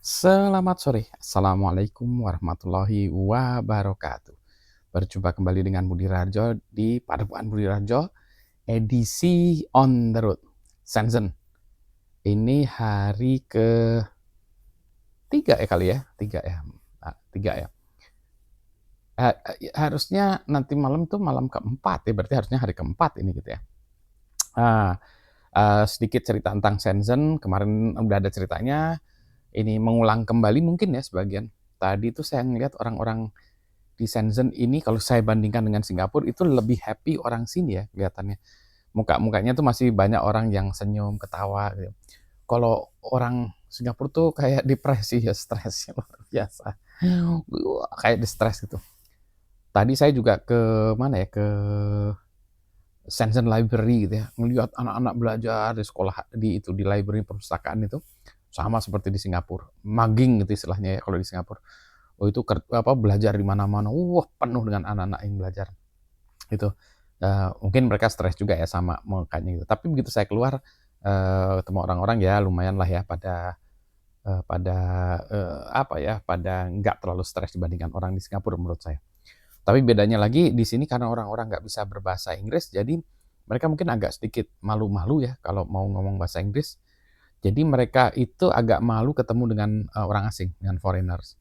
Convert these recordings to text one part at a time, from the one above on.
Selamat sore, Assalamualaikum warahmatullahi wabarakatuh. Berjumpa kembali dengan Budi Raharjo di Padepokan Budi Raharjo, edisi On the Road, Shenzhen. Ini hari ke-3 ya kali ya? 3 ya? 3 ya? Harusnya nanti malam tuh malam keempat ya, berarti harusnya hari keempat ini gitu ya. Nah, sedikit cerita tentang Shenzhen, kemarin udah ada ceritanya, ini mengulang kembali mungkin ya sebagian. Tadi tuh saya ngelihat orang-orang di Shenzhen ini kalau saya bandingkan dengan Singapura itu lebih happy orang sini ya kelihatannya. Muka-mukanya tuh masih banyak orang yang senyum, ketawa gitu. Kalau orang Singapura tuh kayak depresi ya, stresnya luar biasa. Wah, kayak di-stres gitu. Tadi saya juga ke mana ya, ke Shenzhen Library gitu ya, ngelihat anak-anak belajar di sekolah di library perpustakaan itu, sama seperti di Singapura. Mugging gitu istilahnya ya kalau di Singapura. Oh itu belajar di mana-mana, wah penuh dengan anak-anak yang belajar. Gitu. Mungkin mereka stres juga ya sama mukanya gitu. Tapi begitu saya keluar, ketemu orang-orang ya lumayan lah ya pada nggak terlalu stres dibandingkan orang di Singapura menurut saya. Tapi bedanya lagi di sini karena orang-orang nggak bisa berbahasa Inggris, jadi mereka mungkin agak sedikit malu-malu ya kalau mau ngomong bahasa Inggris. Jadi mereka itu agak malu ketemu dengan, orang asing, dengan foreigners.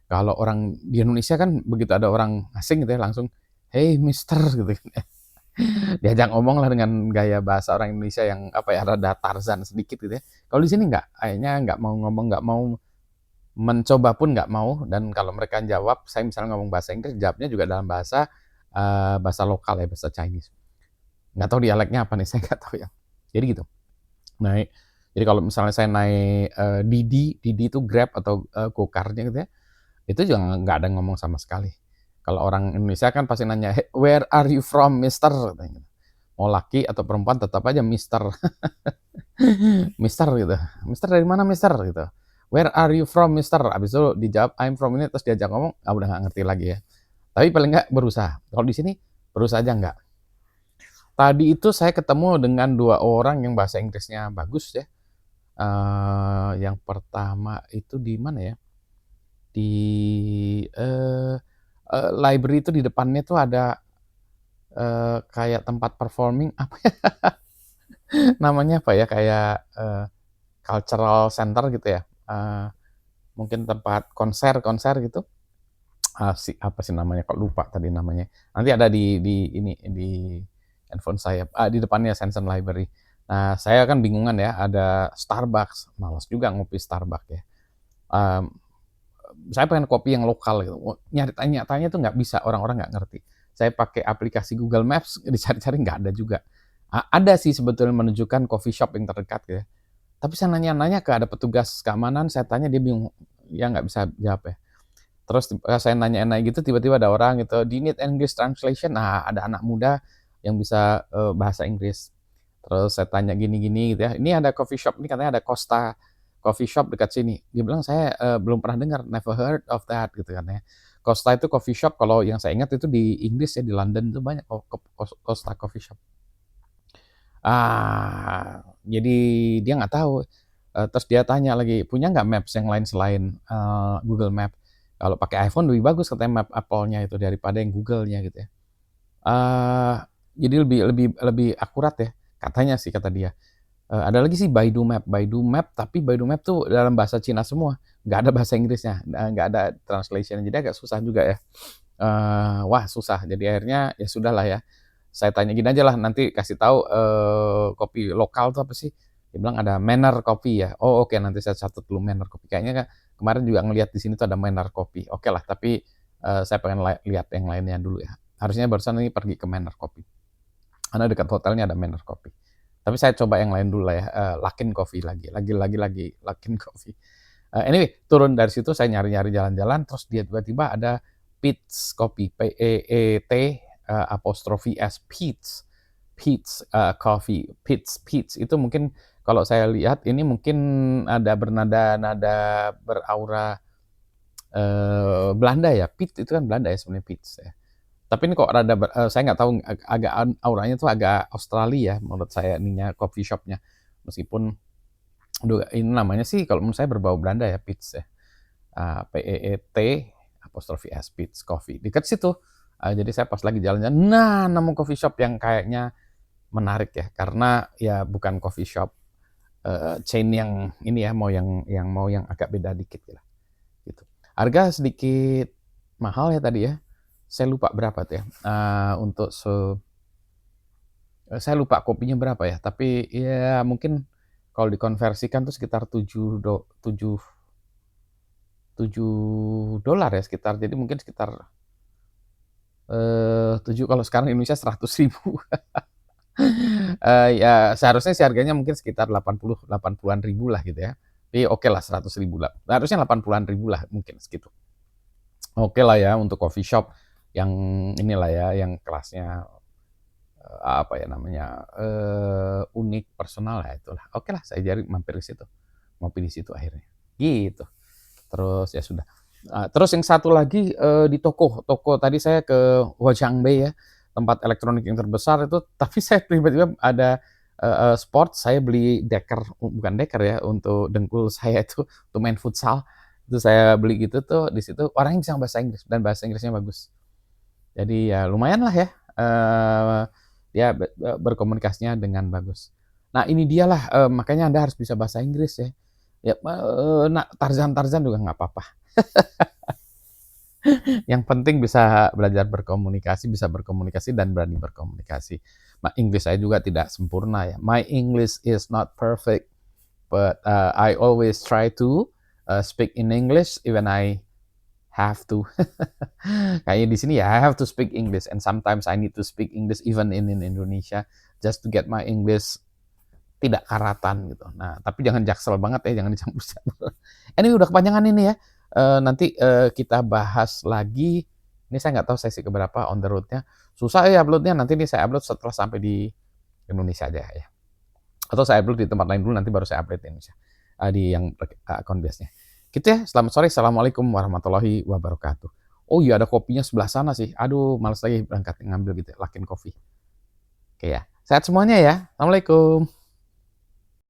Kalau orang di Indonesia kan begitu ada orang asing gitu ya langsung, "Hey mister," gitu kan ya. Diajak ngomong lah dengan gaya bahasa orang Indonesia yang apa ya, rada Tarzan sedikit gitu ya. Kalau di sini nggak, kayaknya nggak mau ngomong, nggak mau mencoba pun nggak mau, dan kalau mereka jawab, saya misalnya ngomong bahasa Inggris, jawabnya juga dalam bahasa, bahasa lokal ya, bahasa Chinese. Nggak tahu dialeknya apa nih, saya nggak tahu ya. Jadi gitu, naik jadi kalau misalnya saya naik, Didi itu Grab atau, Gokar-nya gitu ya, itu juga nggak ada ngomong sama sekali. Kalau orang Indonesia kan pasti nanya, "Hey, where are you from, mister?" Katanya gitu. Mau laki atau perempuan tetap aja mister. Mister gitu. "Mister dari mana mister?" Gitu. "Where are you from, mister?" Habis itu dijawab, "I'm from ini," terus diajak ngomong, udah nggak ngerti lagi ya. Tapi paling nggak berusaha. Kalau di sini berusaha aja nggak. Tadi itu saya ketemu dengan 2 orang yang bahasa Inggrisnya bagus ya. Yang pertama itu di mana ya, di, eee library itu di depannya tuh ada, kayak tempat performing apa ya, namanya apa ya, kayak, cultural center gitu ya, mungkin tempat konser-konser gitu, apa sih namanya kok lupa tadi namanya. Nanti ada di handphone saya, di depannya Shenzhen Library. Nah, saya kan bingungan ya, ada Starbucks, males juga ngopi Starbucks ya. Mmm, saya pengen kopi yang lokal gitu, nyari tanya-tanya tuh nggak bisa, orang-orang nggak ngerti. Saya pakai aplikasi Google Maps, dicari-cari nggak ada juga. Ada sih sebetulnya menunjukkan coffee shop yang terdekat gitu ya, tapi saya nanya-nanya ke ada petugas keamanan, saya tanya dia bingung, ya nggak bisa jawab ya. Terus saya nanya-nanya gitu tiba-tiba ada orang gitu, "Do you need English translation?" Nah, ada anak muda yang bisa, bahasa Inggris. Terus saya tanya gini-gini gitu ya, "Ini ada coffee shop ini katanya ada Costa Coffee Shop dekat sini." Dia bilang, "Saya, belum pernah dengar, never heard of that," gitu kan ya. Costa itu coffee shop kalau yang saya ingat itu di Inggris ya, di London itu banyak Costa Coffee Shop. Jadi dia nggak tahu, terus dia tanya lagi, "Punya nggak Maps yang lain selain, Google Map?" Kalau pakai iPhone lebih bagus katanya map Apple-nya itu daripada yang Google-nya gitu ya. Eee, jadi lebih lebih lebih akurat ya, katanya sih kata dia. Ada lagi sih Baidu Map tapi Baidu Map tuh dalam bahasa Cina semua, nggak ada bahasa Inggrisnya, nggak ada translation, jadi agak susah juga ya. Wah susah, jadi akhirnya ya sudahlah ya, saya tanya gini aja lah, nanti kasih tahu, kopi lokal tuh apa sih? Dia bilang ada Manner Coffee ya, oh oke nanti saya catat dulu Manner Coffee, kayaknya kemarin juga ngelihat di sini tuh ada Manner Coffee, oke lah tapi, saya pengen lihat yang lainnya dulu ya. Harusnya barusan ini pergi ke Manner Coffee, karena dekat hotelnya ada Manner Coffee. Tapi saya coba yang lain dulu lah ya, Luckin Coffee lagi Luckin Coffee. Anyway, turun dari situ saya nyari-nyari jalan-jalan, terus dia tiba-tiba ada Peet's Coffee, P-E-E-T, apostrofi S, Peet's, Coffee, Peet's itu mungkin kalau saya lihat ini mungkin ada bernada-nada beraura, Belanda ya, Piet itu kan Belanda ya sebenarnya Peet's ya. Tapi ini kok rada saya nggak tahu agak auranya tuh agak Australia ya menurut saya ininya, coffee shop-nya. Meskipun Aduh, ini namanya sih kalau menurut saya berbau Belanda ya, Peet's ya. Peet apostrofi S, Peet's Coffee. Dekat situ. Jadi saya pas lagi jalan-jalan, nah nemu coffee shop yang kayaknya menarik ya, karena ya bukan coffee shop chain yang ini ya, mau yang agak beda dikit lah, gitu. Harga sedikit mahal ya tadi ya. Saya lupa berapa tuh ya. Untuk saya lupa kopinya berapa ya, tapi ya mungkin kalau dikonversikan tuh sekitar 7 dolar ya sekitar. Jadi mungkin sekitar 7 kalau sekarang Indonesia 100.000. Ya seharusnya sih harganya mungkin sekitar 80-an ribu lah gitu ya. Tapi oke lah 100.000 lah. Harusnya 80-an ribu lah mungkin segitu. Oke lah ya untuk coffee shop yang inilah ya, yang kelasnya apa ya namanya, unik, personal, ya itulah. Oke lah, saya jadi mampir ke situ, ngopi di situ akhirnya, gitu. Terus ya sudah. Terus yang satu lagi di toko tadi saya ke Huaqiangbei ya, tempat elektronik yang terbesar itu, tapi saya tiba-tiba ada sport, saya beli deker, bukan deker ya, untuk dengkul saya itu, untuk main futsal. Itu saya beli gitu tuh, di situ orangnya bisa bahasa Inggris dan bahasa Inggrisnya bagus. Jadi ya lumayan lah ya, dia berkomunikasinya dengan bagus. Nah ini dialah, makanya Anda harus bisa bahasa Inggris ya. Ya, nah Tarzan juga nggak apa-apa. Yang penting bisa belajar berkomunikasi, bisa berkomunikasi dan berani berkomunikasi. Inggris saya juga tidak sempurna ya. My English is not perfect, but I always try to speak in English even I have to. Kayak di sini ya, I have to speak English and sometimes I need to speak English even in Indonesia just to get my English tidak karatan gitu. Nah, tapi jangan jaksel banget ya, jangan dicampur-campur. Ini udah kepanjangan ini ya. Nanti kita bahas lagi. Ini saya nggak tahu sesi keberapa on the road-nya. Susah ya upload-nya. Nanti ini saya upload setelah sampai di Indonesia aja ya. Atau saya upload di tempat lain dulu, nanti baru saya upload di Indonesia. Di yang account base-nya. Gitu ya. Selamat sore. Assalamualaikum warahmatullahi wabarakatuh. Oh iya, ada kopinya sebelah sana sih. Aduh, males lagi berangkat ngambil gitu. Lakin Coffee. Oke ya. Sehat semuanya ya. Assalamualaikum.